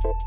Bonjour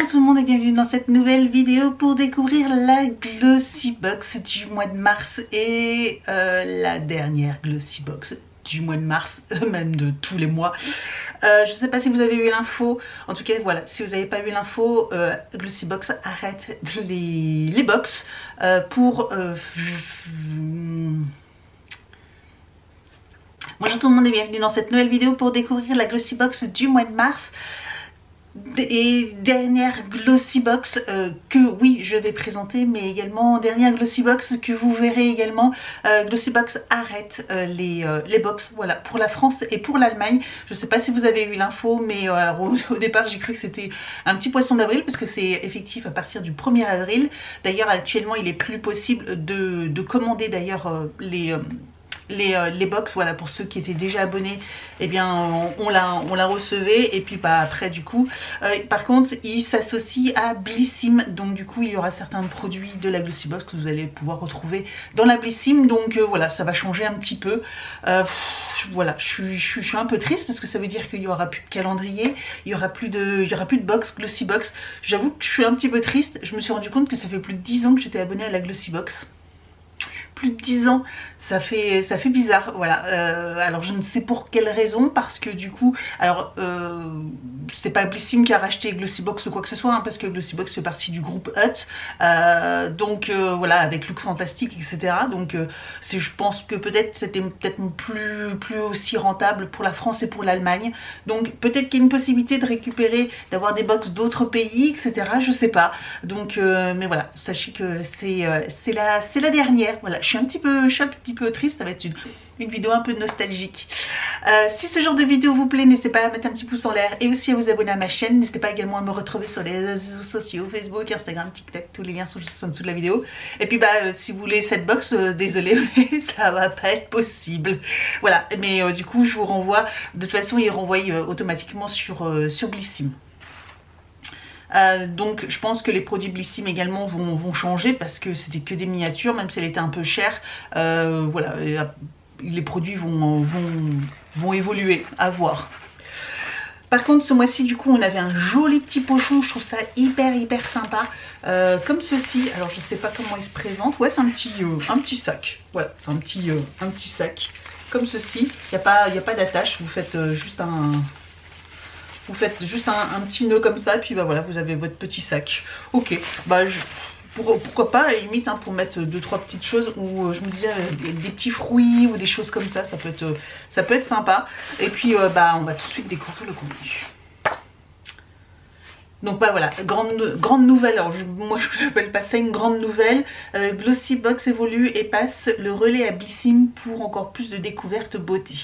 tout le monde et bienvenue dans cette nouvelle vidéo pour découvrir la Glossybox du mois de mars et la dernière Glossybox du mois de mars, même de tous les mois. Je ne sais pas si vous avez eu l'info, en tout cas voilà, si vous n'avez pas eu l'info, Glossybox arrête les box pour... Bonjour tout le monde et bienvenue dans cette nouvelle vidéo pour découvrir la Glossybox du mois de mars. Et dernière Glossybox que oui je vais présenter, mais également dernière Glossybox que vous verrez également. Glossybox arrête les box, voilà, pour la France et pour l'Allemagne. Je ne sais pas si vous avez eu l'info, mais au départ j'ai cru que c'était un petit poisson d'avril parce que c'est effectif à partir du 1er avril. D'ailleurs actuellement il est plus possible de commander d'ailleurs les box, voilà, pour ceux qui étaient déjà abonnés, eh bien on la recevait. Et puis bah après du coup par contre il s'associe à Blissim, donc du coup il y aura certains produits de la Glossybox que vous allez pouvoir retrouver dans la Blissim, donc voilà, ça va changer un petit peu. Voilà, je suis un peu triste parce que ça veut dire qu'il y aura plus de calendrier, il y aura plus de box Glossybox. J'avoue que je suis un petit peu triste. Je me suis rendu compte que ça fait plus de 10 ans que j'étais abonnée à la Glossybox. Plus de 10 ans, ça fait bizarre, voilà. Alors je ne sais pour quelle raison, parce que du coup, alors c'est pas Blissim qui a racheté Glossybox ou quoi que ce soit, hein, parce que Glossybox fait partie du groupe Hut, donc voilà, avec Look Fantastic, etc. Donc je pense que peut-être c'était plus aussi rentable pour la France et pour l'Allemagne. Donc peut-être qu'il y a une possibilité de récupérer, d'avoir des box d'autres pays, etc. Je sais pas. Donc mais voilà, sachez que c'est la dernière, voilà. Je suis un petit peu triste, ça va être une vidéo un peu nostalgique. Si ce genre de vidéo vous plaît, n'hésitez pas à mettre un petit pouce en l'air et aussi à vous abonner à ma chaîne. N'hésitez pas également à me retrouver sur les réseaux sociaux, Facebook, Instagram, TikTok, tous les liens sont juste en dessous de la vidéo. Et puis bah si vous voulez cette box, désolé mais ça va pas être possible. Voilà, mais du coup je vous renvoie, de toute façon il renvoie automatiquement sur Blissim. Donc je pense que les produits Blissim également vont changer parce que c'était que des miniatures, même si elle était un peu chère. Voilà, les produits vont évoluer, à voir. Par contre ce mois-ci du coup on avait un joli petit pochon, je trouve ça hyper sympa, comme ceci. Alors je sais pas comment il se présente, ouais c'est un petit sac, voilà, c'est un petit sac comme ceci. Il n'y a pas d'attache, vous faites juste un petit nœud comme ça, puis bah voilà, vous avez votre petit sac. Ok, bah pourquoi pas à la limite, hein, pour mettre 2-3 petites choses, ou je me disais des petits fruits ou des choses comme ça, ça peut être sympa. Et puis bah on va tout de suite découvrir le contenu. Donc bah voilà, grande nouvelle. Alors moi je n'appelle pas ça une grande nouvelle. Glossybox évolue et passe le relais à Blissim pour encore plus de découvertes beauté.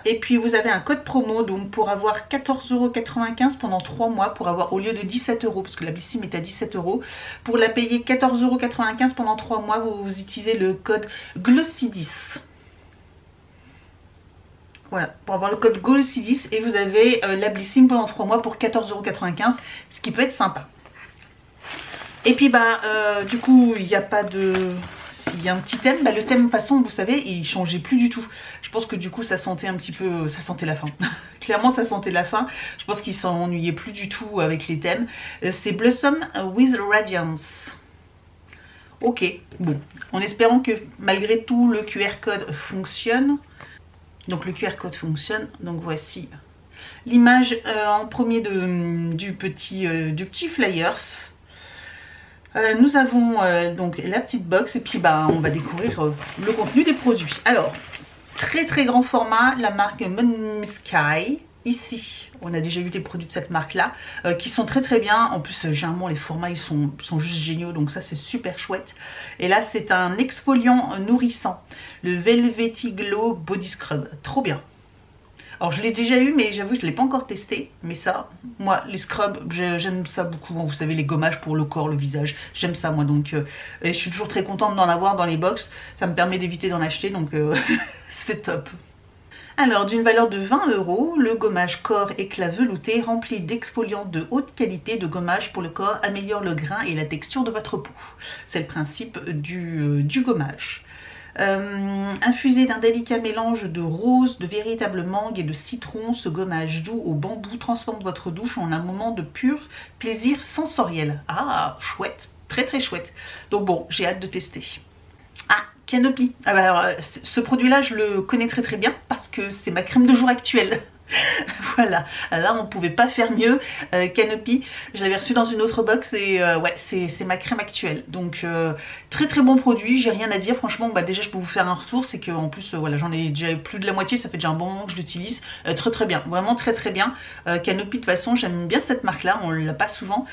Et puis vous avez un code promo donc pour avoir 14,95 € pendant 3 mois, pour avoir au lieu de 17 €, parce que la Blissim est à 17 €, pour la payer 14,95 € pendant 3 mois, vous utilisez le code Glossy10. Voilà, pour avoir le code Glossy10 et vous avez la Blissim pendant 3 mois pour 14,95 €, ce qui peut être sympa. Et puis bah du coup il n'y a pas de... Il y a un petit thème, bah le thème de toute façon vous savez il changeait plus du tout. Je pense que du coup ça sentait un petit peu, ça sentait la fin. Clairement ça sentait la fin. Je pense qu'il s'ennuyait plus du tout avec les thèmes. C'est Blossom with Radiance. Ok, bon, en espérant que malgré tout le QR code fonctionne. Donc le QR code fonctionne, donc voici l'image en premier du petit flyers. Nous avons donc la petite box et puis bah on va découvrir le contenu des produits. Alors très grand format, la marque Moon Sky. Ici on a déjà eu des produits de cette marque là qui sont très bien. En plus généralement les formats ils sont juste géniaux, donc ça c'est super chouette. Et là c'est un exfoliant nourrissant, le Velvety Glow Body Scrub, trop bien. Alors je l'ai déjà eu mais j'avoue je ne l'ai pas encore testé. Mais ça, moi les scrubs j'aime ça beaucoup. Vous savez les gommages pour le corps, le visage, j'aime ça moi. Donc je suis toujours très contente d'en avoir dans les box. Ça me permet d'éviter d'en acheter donc c'est top. Alors, d'une valeur de 20 €, le gommage corps éclat velouté rempli d'exfoliants de haute qualité de gommage pour le corps améliore le grain et la texture de votre peau. C'est le principe du gommage. Infusé d'un délicat mélange de rose, de véritable mangue et de citron, ce gommage doux au bambou transforme votre douche en un moment de pur plaisir sensoriel. Ah, chouette, très très chouette. Donc bon, j'ai hâte de tester. Ah, Canopy. Ah bah alors, ce produit-là, je le connais très très bien parce que c'est ma crème de jour actuelle. Voilà, là on pouvait pas faire mieux. Canopy, je l'avais reçu dans une autre box et ouais, c'est ma crème actuelle. Donc très très bon produit, j'ai rien à dire. Franchement, bah déjà je peux vous faire un retour, c'est qu'en plus voilà, j'en ai déjà plus de la moitié, ça fait déjà un bon moment que je l'utilise. Très très bien, vraiment très très bien. Canopy de toute façon, j'aime bien cette marque là, on l'a pas souvent.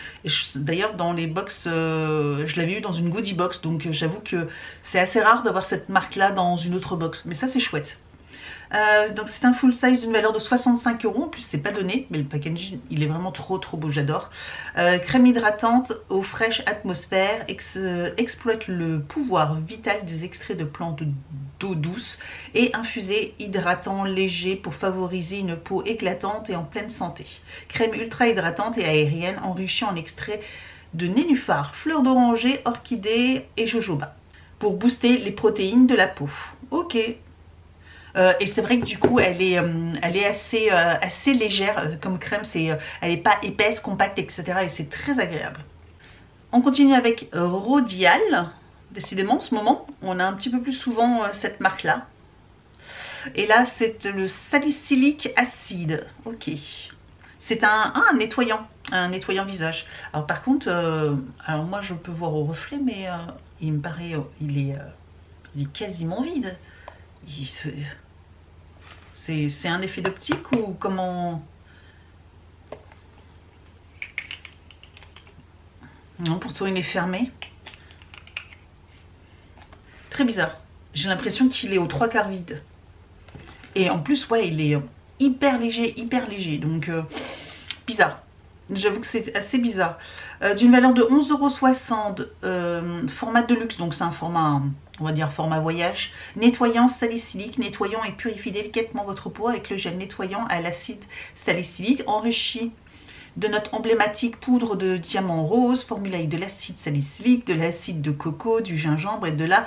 D'ailleurs dans les box, je l'avais eu dans une goodie box, donc j'avoue que c'est assez rare d'avoir cette marque là dans une autre box. Mais ça c'est chouette. Donc c'est un full size d'une valeur de 65 €. En plus c'est pas donné, mais le packaging il est vraiment trop beau, j'adore. Crème hydratante eau fraîche atmosphère, exploite le pouvoir vital des extraits de plantes d'eau douce et infusé hydratant léger pour favoriser une peau éclatante et en pleine santé. Crème ultra hydratante et aérienne enrichie en extraits de nénuphar, fleurs d'oranger, orchidée et jojoba pour booster les protéines de la peau. Ok. Et c'est vrai que du coup elle est assez légère comme crème, elle n'est pas épaisse, compacte, etc. Et c'est très agréable. On continue avec Rodial. Décidément en ce moment on a un petit peu plus souvent cette marque là. Et là c'est le salicylique acide. Ok. C'est un nettoyant visage. Alors par contre, alors moi je peux voir au reflet, mais il me paraît, il est quasiment vide. C'est un effet d'optique ou comment? Non, pourtant il est fermé. Très bizarre. J'ai l'impression qu'il est aux 3/4 vide. Et en plus, ouais, il est hyper léger. Donc, bizarre. J'avoue que c'est assez bizarre. D'une valeur de 11,60 €, format de luxe, donc c'est un format, on va dire format voyage. Nettoyant salicylique, nettoyant et purifie délicatement votre peau avec le gel nettoyant à l'acide salicylique, enrichi de notre emblématique poudre de diamant rose, formulée avec de l'acide salicylique, de l'acide de coco, du gingembre et de la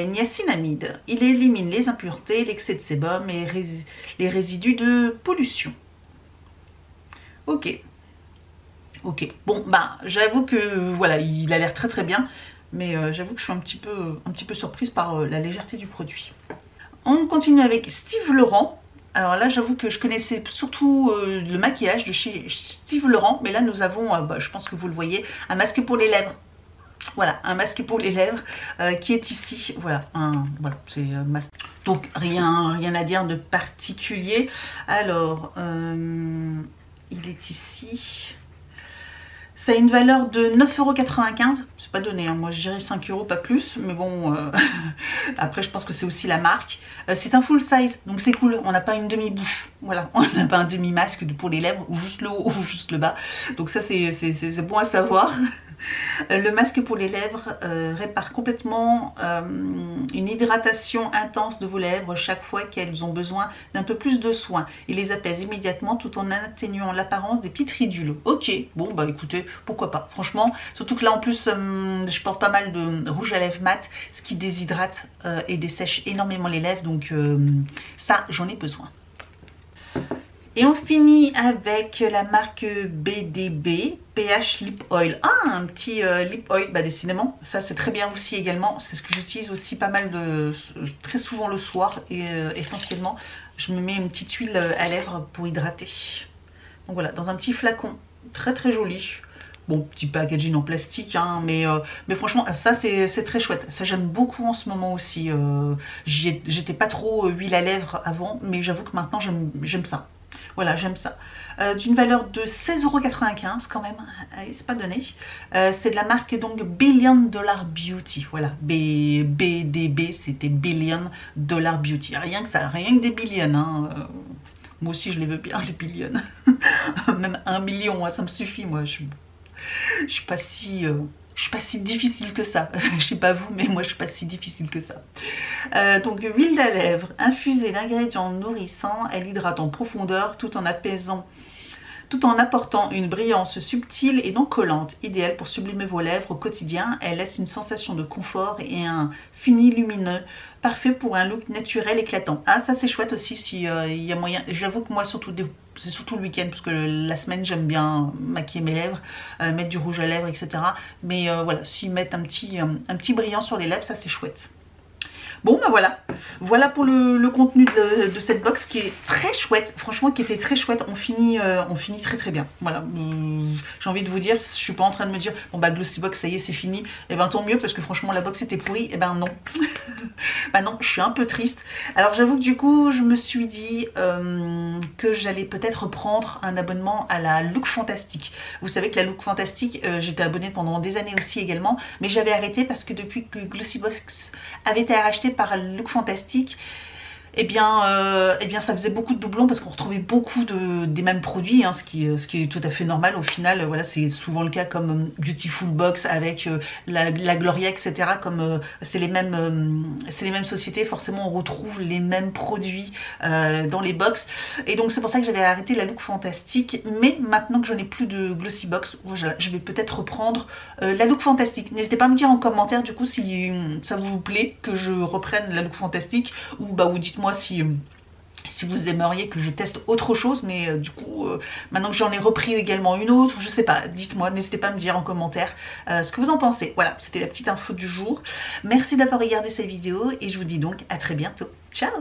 niacinamide. Il élimine les impuretés, l'excès de sébum et les résidus de pollution. Ok. Bon, bah j'avoue que voilà, il a l'air très très bien, mais j'avoue que je suis un petit peu surprise par la légèreté du produit. On continue avec Steve Laurent. Alors là, j'avoue que je connaissais surtout le maquillage de chez Steve Laurent, mais là nous avons, bah, je pense que vous le voyez, un masque pour les lèvres. Voilà, un masque pour les lèvres qui est ici. Voilà, voilà, c'est un masque. Donc rien à dire de particulier. Alors, il est ici. Ça a une valeur de 9,95 €. C'est pas donné, hein. Moi je dirais 5 €, pas plus. Mais bon, après je pense que c'est aussi la marque. C'est un full size, donc c'est cool. On n'a pas une demi-bouche. Voilà, on n'a pas un demi-masque pour les lèvres, ou juste le haut, ou juste le bas. Donc ça c'est bon à savoir. Le masque pour les lèvres répare complètement une hydratation intense de vos lèvres chaque fois qu'elles ont besoin d'un peu plus de soin. Il les apaise immédiatement tout en atténuant l'apparence des petites ridules. Ok, bon bah écoutez, pourquoi pas. Franchement, surtout que là en plus je porte pas mal de rouge à lèvres mat, ce qui déshydrate et dessèche énormément les lèvres. Donc ça, j'en ai besoin. Et on finit avec la marque BDB PH Lip Oil. Ah, un petit lip oil, bah décidément, ça c'est très bien aussi également. C'est ce que j'utilise aussi pas mal très souvent le soir et essentiellement, je me mets une petite huile à lèvres pour hydrater. Donc voilà, dans un petit flacon, très très joli. Bon, petit packaging en plastique, hein, mais franchement, ça c'est très chouette. Ça j'aime beaucoup en ce moment aussi. J'étais pas trop huile à lèvres avant, mais j'avoue que maintenant j'aime ça. Voilà, j'aime ça. D'une valeur de 16,95 € quand même, c'est pas donné. C'est de la marque donc Billion Dollar Beauty. Voilà, BDB, c'était Billion Dollar Beauty. Rien que ça, rien que des billions. Hein. Moi aussi, je les veux bien, les billions. Même 1 million, ça me suffit, moi. Je suis pas si je suis pas si difficile que ça. Je sais pas vous, mais moi je suis pas si difficile que ça. Donc huile à lèvres infusée d'ingrédients nourrissants, elle hydrate en profondeur tout en apaisant, tout en apportant une brillance subtile et non collante, idéale pour sublimer vos lèvres au quotidien. Elle laisse une sensation de confort et un fini lumineux, parfait pour un look naturel éclatant. Ah, ça c'est chouette aussi si il y a moyen. J'avoue que moi c'est surtout le week-end parce que la semaine j'aime bien maquiller mes lèvres, mettre du rouge à lèvres, etc. Mais voilà, s'ils mettent un petit brillant sur les lèvres, ça c'est chouette. Bon ben voilà pour le contenu de cette box qui est très chouette, franchement qui était très chouette. On finit très bien. Voilà, j'ai envie de vous dire, je suis pas en train de me dire bon bah Glossybox ça y est c'est fini, et ben tant mieux parce que franchement la box était pourrie, et ben non. Bah non, je suis un peu triste. Alors j'avoue que du coup je me suis dit que j'allais peut-être prendre un abonnement à la Look Fantastique. Vous savez que la Look Fantastique, j'étais abonnée pendant des années aussi également, mais j'avais arrêté parce que depuis que Glossybox avait été racheté par Look Fantastique, eh bien ça faisait beaucoup de doublons parce qu'on retrouvait beaucoup des mêmes produits, hein, ce qui est tout à fait normal au final. Voilà, c'est souvent le cas comme Beautiful Box avec la Gloria, etc. Comme c'est les mêmes sociétés, forcément on retrouve les mêmes produits dans les box, et donc c'est pour ça que j'avais arrêté la Look Fantastique. Mais maintenant que je n'ai plus de Glossybox, je vais peut-être reprendre la Look Fantastique. N'hésitez pas à me dire en commentaire du coup si ça vous plaît que je reprenne la Look Fantastique, ou dites-moi si vous aimeriez que je teste autre chose. Mais du coup maintenant que j'en ai repris également une autre, je sais pas, dites-moi, n'hésitez pas à me dire en commentaire ce que vous en pensez. Voilà, c'était la petite info du jour. Merci d'avoir regardé cette vidéo et je vous dis donc à très bientôt. Ciao.